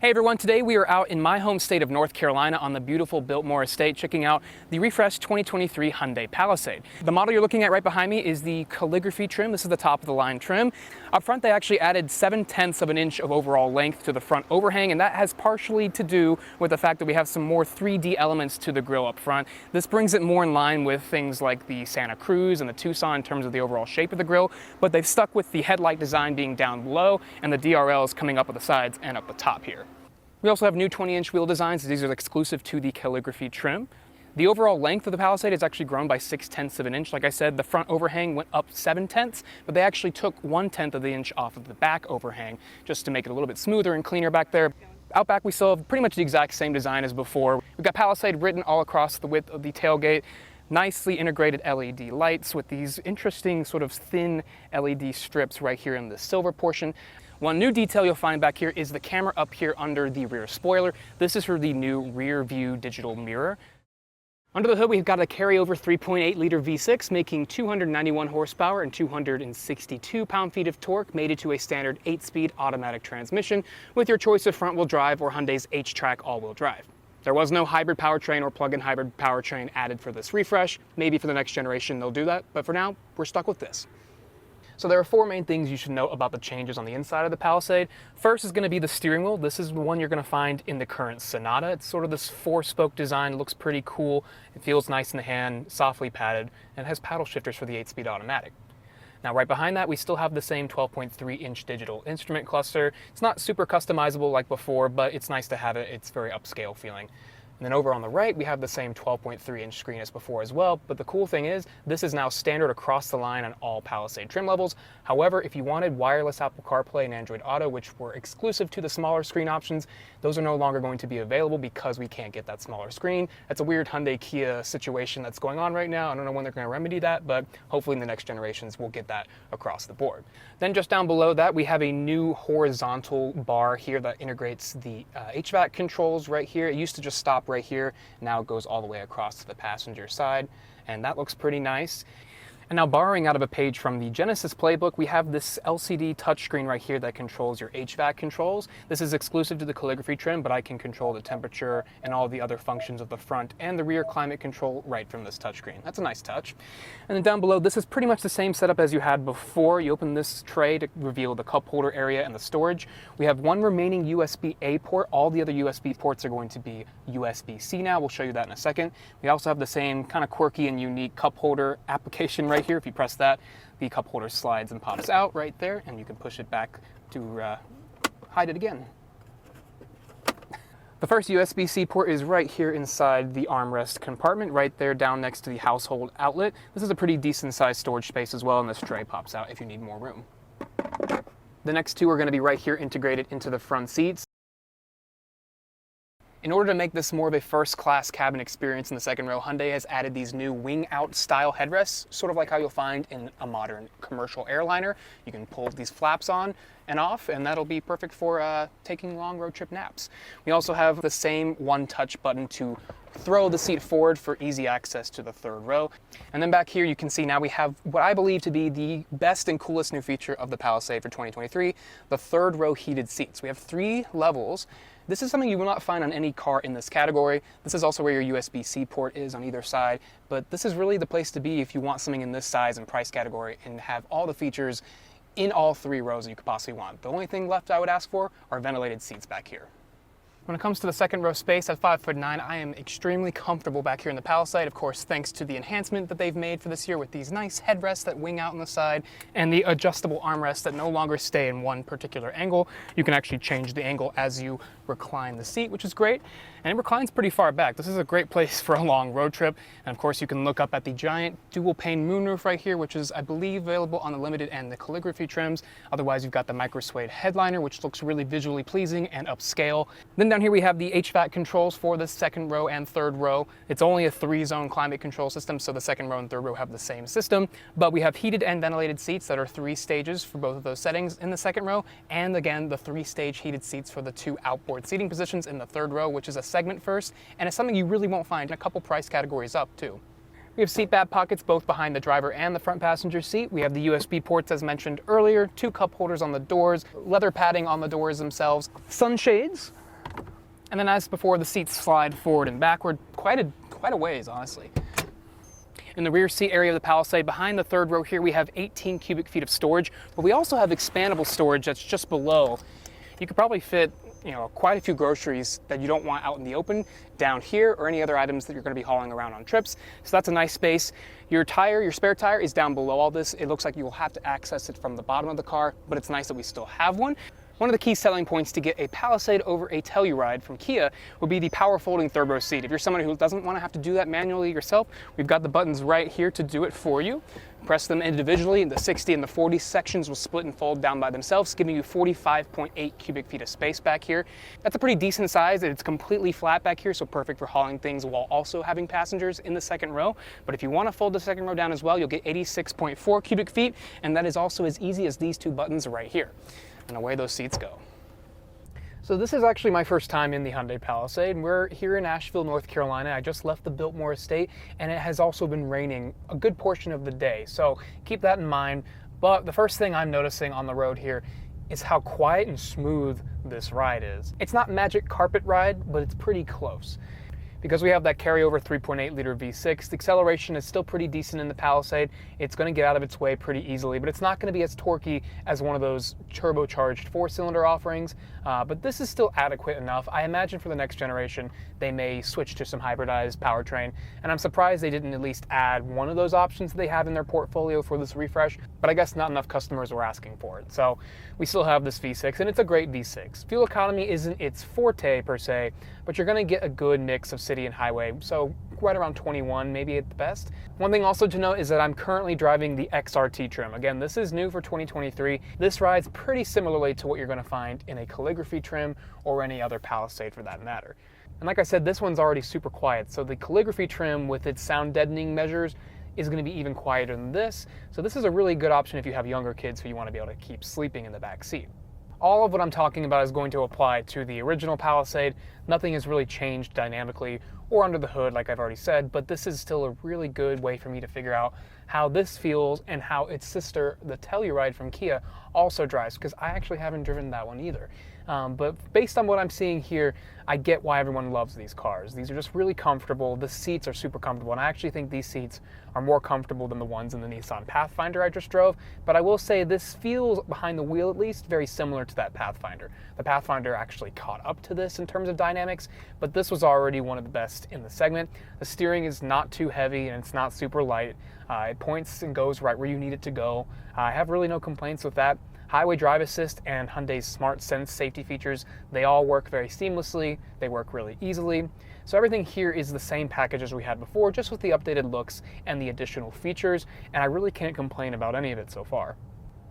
Hey everyone, today we are out in my home state of North Carolina on the beautiful Biltmore estate checking out the refreshed 2023 Hyundai Palisade. The model you're looking at right behind me is the calligraphy trim. This is the top of the line trim. Up front they actually added 7/10 of an inch of overall length to the front overhang, and that has partially to do with the fact that we have some more 3D elements to the grille up front. This brings it more in line with things like the Santa Cruz and the Tucson in terms of the overall shape of the grille, but they've stuck with the headlight design being down below and the DRLs coming up at the sides and up the top here. We also have new 20-inch wheel designs. These are exclusive to the calligraphy trim. The overall length of the Palisade has actually grown by 6/10 of an inch. Like I said, the front overhang went up 7/10, but they actually took 1/10 of the inch off of the back overhang just to make it a little bit smoother and cleaner back there. Out back we still have pretty much the exact same design as before. We've got Palisade written all across the width of the tailgate. Nicely integrated LED lights with these interesting sort of thin LED strips right here in the silver portion. One new detail you'll find back here is the camera up here under the rear spoiler. This is for the new rear view digital mirror. Under the hood we've got a carryover 3.8 liter V6 making 291 horsepower and 262 pound-feet of torque, mated to a standard 8-speed automatic transmission with your choice of front-wheel drive or Hyundai's H-Track all-wheel drive. There was no hybrid powertrain or plug-in hybrid powertrain added for this refresh. Maybe for the next generation they'll do that, but for now we're stuck with this. So there are four main things you should know about the changes on the inside of the Palisade. First is going to be the steering wheel. This is the one you're going to find in the current Sonata. It's sort of this 4-spoke design, looks pretty cool. It feels nice in the hand, softly padded, and it has paddle shifters for the 8-speed automatic. Now right behind that we still have the same 12.3-inch digital instrument cluster. It's not super customizable like before, but it's nice to have it. It's very upscale feeling. And then over on the right, we have the same 12.3-inch screen as before as well, but the cool thing is, this is now standard across the line on all Palisade trim levels. However, if you wanted wireless Apple CarPlay and Android Auto, which were exclusive to the smaller screen options, those are no longer going to be available because we can't get that smaller screen. That's a weird Hyundai-Kia situation that's going on right now. I don't know when they're going to remedy that, but hopefully in the next generations we'll get that across the board. Then just down below that, we have a new horizontal bar here that integrates the HVAC controls right here. It used to just stop right here. Now it goes all the way across to the passenger side, and that looks pretty nice. And now borrowing out of a page from the Genesis playbook, we have this LCD touchscreen right here that controls your HVAC controls. This is exclusive to the calligraphy trim, but I can control the temperature and all the other functions of the front and the rear climate control right from this touchscreen. That's a nice touch. And then down below, this is pretty much the same setup as you had before. You open this tray to reveal the cup holder area and the storage. We have one remaining USB-A port. All the other USB ports are going to be USB-C now. We'll show you that in a second. We also have the same kind of quirky and unique cup holder application right here. If you press that, the cup holder slides and pops out right there, and you can push it back to hide it again. The first USB-C port is right here inside the armrest compartment, right there down next to the household outlet. This is a pretty decent sized storage space as well, and this tray pops out if you need more room. The next two are going to be right here integrated into the front seats. In order to make this more of a first-class cabin experience in the second row, Hyundai has added these new wing-out style headrests, sort of like how you'll find in a modern commercial airliner. You can pull these flaps on and off, and that'll be perfect for taking long road trip naps. We also have the same one-touch button to throw the seat forward for easy access to the third row. And then back here you can see now we have what I believe to be the best and coolest new feature of the Palisade for 2023, the third row heated seats. We have 3 levels. This is something you will not find on any car in this category. This is also where your USB-C port is on either side, but this is really the place to be if you want something in this size and price category and have all the features in all 3 rows that you could possibly want. The only thing left I would ask for are ventilated seats back here. When it comes to the second row space at 5'9", I am extremely comfortable back here in the Palisade, of course thanks to the enhancement that they've made for this year with these nice headrests that wing out on the side and the adjustable armrests that no longer stay in one particular angle. You can actually change the angle as you recline the seat, which is great, and it reclines pretty far back. This is a great place for a long road trip, and of course you can look up at the giant dual pane moonroof right here, which is I believe available on the limited and the calligraphy trims. Otherwise you've got the micro suede headliner, which looks really visually pleasing and upscale. Then down here we have the HVAC controls for the second row and third row. It's only a 3-zone climate control system, so the second row and third row have the same system, but we have heated and ventilated seats that are 3 stages for both of those settings in the second row, and again the 3-stage heated seats for the 2 outboard seating positions in the third row, which is a segment first, and it's something you really won't find in a couple price categories up too. We have seat back pockets both behind the driver and the front passenger seat. We have the USB ports as mentioned earlier, 2 cup holders on the doors, leather padding on the doors themselves, sunshades, And then as before, the seats slide forward and backward quite a ways, honestly. In the rear seat area of the Palisade, behind the third row here, we have 18 cubic feet of storage, but we also have expandable storage that's just below. You could probably fit, quite a few groceries that you don't want out in the open down here, or any other items that you're going to be hauling around on trips. So that's a nice space. Your spare tire is down below all this. It looks like you will have to access it from the bottom of the car, but it's nice that we still have one. One of the key selling points to get a Palisade over a Telluride from Kia would be the power folding third row seat. If you're someone who doesn't want to have to do that manually yourself, we've got the buttons right here to do it for you. Press them individually. The 60 and the 40 sections will split and fold down by themselves, giving you 45.8 cubic feet of space back here. That's a pretty decent size. It's completely flat back here, so perfect for hauling things while also having passengers in the second row. But if you want to fold the second row down as well, you'll get 86.4 cubic feet, and that is also as easy as these two buttons right here. And away those seats go. So this is actually my first time in the Hyundai Palisade. We're here in Asheville, North Carolina. I just left the Biltmore estate, and it has also been raining a good portion of the day. So keep that in mind. But the first thing I'm noticing on the road here is how quiet and smooth this ride is. It's not magic carpet ride, but it's pretty close. Because we have that carryover 3.8 liter V6, the acceleration is still pretty decent in the Palisade. It's going to get out of its way pretty easily, but it's not going to be as torquey as one of those turbocharged 4-cylinder offerings, but this is still adequate enough. I imagine for the next generation, they may switch to some hybridized powertrain, and I'm surprised they didn't at least add one of those options they have in their portfolio for this refresh, but I guess not enough customers were asking for it. So we still have this V6, and it's a great V6. Fuel economy isn't its forte per se, but you're going to get a good mix of city and highway, so right around 21 maybe at the best. One thing also to note is that I'm currently driving the XRT trim. Again, this is new for 2023. This rides pretty similarly to what you're going to find in a calligraphy trim or any other Palisade for that matter. And like I said, this one's already super quiet, so the calligraphy trim with its sound deadening measures is going to be even quieter than this. So this is a really good option if you have younger kids who you want to be able to keep sleeping in the back seat. All of what I'm talking about is going to apply to the original Palisade. Nothing has really changed dynamically or under the hood, like I've already said, but this is still a really good way for me to figure out how this feels and how its sister, the Telluride from Kia, also drives, because I actually haven't driven that one either. But based on what I'm seeing here, I get why everyone loves these cars. These are just really comfortable. The seats are super comfortable, and I actually think these seats are more comfortable than the ones in the Nissan Pathfinder I just drove. But I will say this feels, behind the wheel at least, very similar to that Pathfinder. The Pathfinder actually caught up to this in terms of dynamics, but this was already one of the best in the segment. The steering is not too heavy, and it's not super light. It points and goes right where you need it to go. I have really no complaints with that. Highway Drive Assist and Hyundai's Smart Sense safety features, they all work very seamlessly. They work really easily. So everything here is the same package as we had before, just with the updated looks and the additional features, and I really can't complain about any of it so far.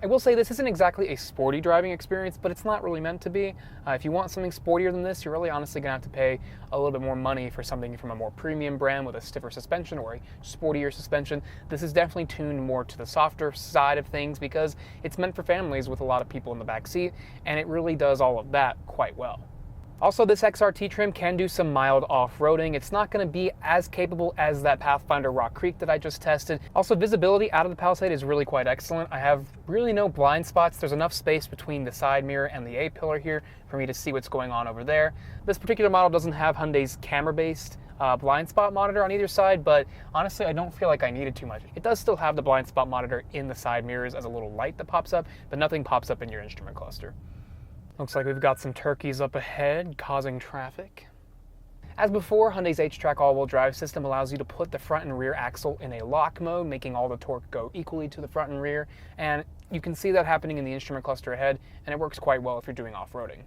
I will say this isn't exactly a sporty driving experience, but it's not really meant to be. If you want something sportier than this, you're really honestly going to have to pay a little bit more money for something from a more premium brand with a stiffer suspension or a sportier suspension. This is definitely tuned more to the softer side of things because it's meant for families with a lot of people in the back seat, and it really does all of that quite well. Also, this XRT trim can do some mild off-roading. It's not going to be as capable as that Pathfinder Rock Creek that I just tested. Also, visibility out of the Palisade is really quite excellent. I have really no blind spots. There's enough space between the side mirror and the A-pillar here for me to see what's going on over there. This particular model doesn't have Hyundai's camera-based blind spot monitor on either side, but honestly, I don't feel like I need it too much. It does still have the blind spot monitor in the side mirrors as a little light that pops up, but nothing pops up in your instrument cluster. Looks like we've got some turkeys up ahead, causing traffic. As before, Hyundai's H-Track all-wheel drive system allows you to put the front and rear axle in a lock mode, making all the torque go equally to the front and rear, and you can see that happening in the instrument cluster ahead, and it works quite well if you're doing off-roading.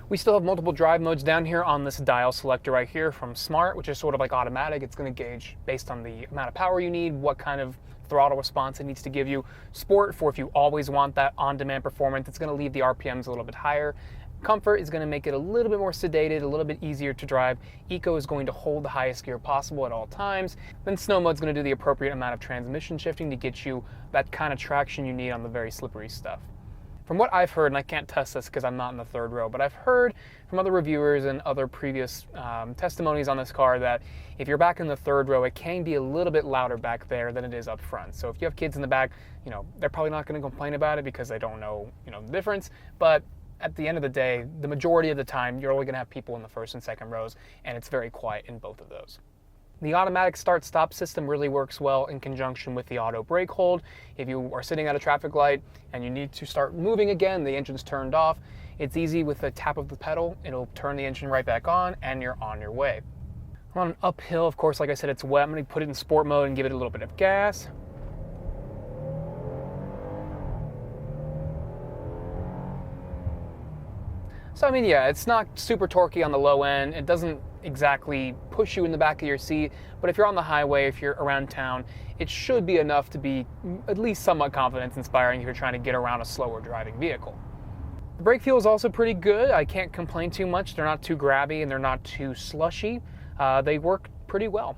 We still have multiple drive modes down here on this dial selector right here from Smart, which is sort of like automatic. It's going to gauge based on the amount of power you need, what kind of throttle response it needs to give you. Sport for if you always want that on-demand performance. It's going to leave the RPMs a little bit higher. Comfort is going to make it a little bit more sedated, a little bit easier to drive. Eco is going to hold the highest gear possible at all times. Then Snow Mode is going to do the appropriate amount of transmission shifting to get you that kind of traction you need on the very slippery stuff. From what I've heard, and I can't test this because I'm not in the third row, but I've heard from other reviewers and other previous testimonies on this car that if you're back in the third row, it can be a little bit louder back there than it is up front. So if you have kids in the back, they're probably not going to complain about it because they don't know, the difference. But at the end of the day, the majority of the time, you're only going to have people in the first and second rows, and it's very quiet in both of those. The automatic start-stop system really works well in conjunction with the auto brake hold. If you are sitting at a traffic light and you need to start moving again, the engine's turned off, it's easy with a tap of the pedal. It'll turn the engine right back on and you're on your way. We're on an uphill, of course, like I said, it's wet. I'm going to put it in sport mode and give it a little bit of gas. So, I mean, yeah, it's not super torquey on the low end. It doesn't exactly push you in the back of your seat, but if you're on the highway, if you're around town, it should be enough to be at least somewhat confidence-inspiring if you're trying to get around a slower driving vehicle. The brake feel is also pretty good. I can't complain too much. They're not too grabby and they're not too slushy. They work pretty well.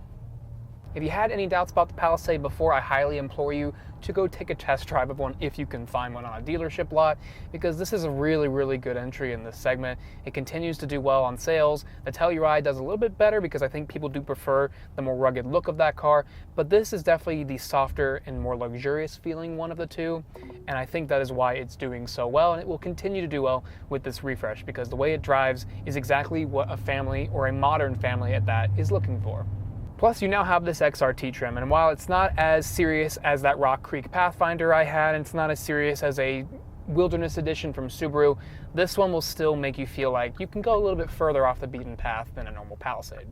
If you had any doubts about the Palisade before, I highly implore you to go take a test drive of one if you can find one on a dealership lot, because this is a really, really good entry in this segment. It continues to do well on sales. The Telluride does a little bit better because I think people do prefer the more rugged look of that car, but this is definitely the softer and more luxurious feeling one of the two, and I think that is why it's doing so well, and it will continue to do well with this refresh because the way it drives is exactly what a family, or a modern family at that, is looking for. Plus, you now have this XRT trim, and while it's not as serious as that Rock Creek Pathfinder I had, and it's not as serious as a Wilderness Edition from Subaru, this one will still make you feel like you can go a little bit further off the beaten path than a normal Palisade.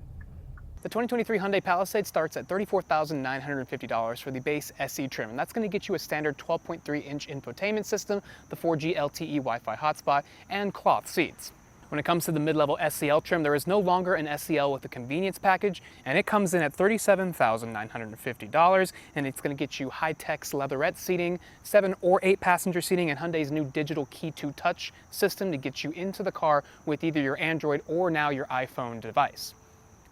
The 2023 Hyundai Palisade starts at $34,950 for the base SE trim, and that's going to get you a standard 12.3-inch infotainment system, the 4G LTE Wi-Fi hotspot, and cloth seats. When it comes to the mid-level SEL trim, there is no longer an SEL with the convenience package, and it comes in at $37,950, and it's going to get you high-tech leatherette seating, 7 or 8 passenger seating, and Hyundai's new digital Key 2 Touch system to get you into the car with either your Android or now your iPhone device.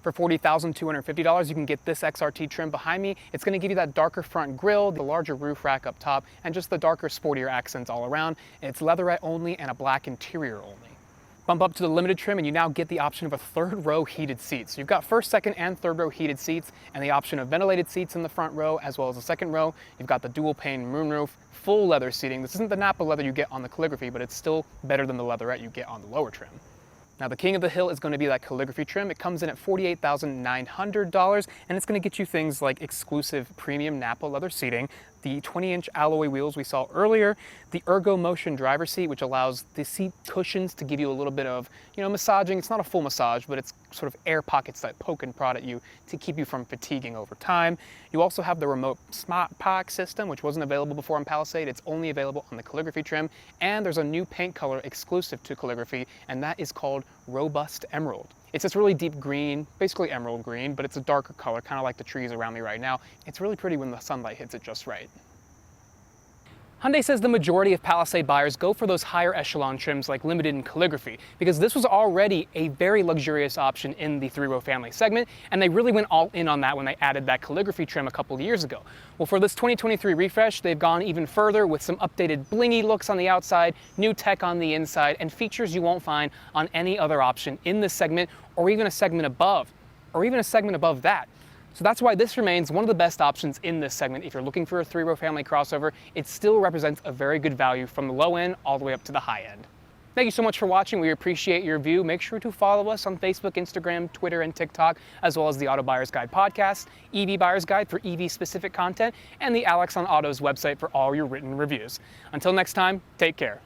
For $40,250, you can get this XRT trim behind me. It's going to give you that darker front grille, the larger roof rack up top, and just the darker, sportier accents all around. It's leatherette only and a black interior only. Bump up to the limited trim and you now get the option of a third row heated seat. So you've got first, second, and third row heated seats and the option of ventilated seats in the front row as well as the second row. You've got the dual pane moonroof, full leather seating. This isn't the Napa leather you get on the Calligraphy, but it's still better than the leatherette you get on the lower trim. Now the king of the hill is going to be that Calligraphy trim. It comes in at $48,900 and it's going to get you things like exclusive premium Napa leather seating, the 20-inch alloy wheels we saw earlier, the Ergo Motion driver seat, which allows the seat cushions to give you a little bit of, massaging. It's not a full massage, but it's sort of air pockets that poke and prod at you to keep you from fatiguing over time. You also have the remote smart pack system, which wasn't available before on Palisade. It's only available on the Calligraphy trim, and there's a new paint color exclusive to Calligraphy, and that is called Robust Emerald. It's this really deep green, basically emerald green, but it's a darker color, kind of like the trees around me right now. It's really pretty when the sunlight hits it just right. Hyundai says the majority of Palisade buyers go for those higher echelon trims like Limited and Calligraphy because this was already a very luxurious option in the 3-row family segment, and they really went all in on that when they added that Calligraphy trim a couple of years ago. Well, for this 2023 refresh, they've gone even further with some updated blingy looks on the outside, new tech on the inside, and features you won't find on any other option in this segment or even a segment above that. So that's why this remains one of the best options in this segment. If you're looking for a 3-row family crossover, it still represents a very good value from the low end all the way up to the high end. Thank you so much for watching. We appreciate your view. Make sure to follow us on Facebook, Instagram, Twitter, and TikTok, as well as the Auto Buyer's Guide podcast, EV Buyer's Guide for EV-specific content, and the Alex on Auto's website for all your written reviews. Until next time, take care.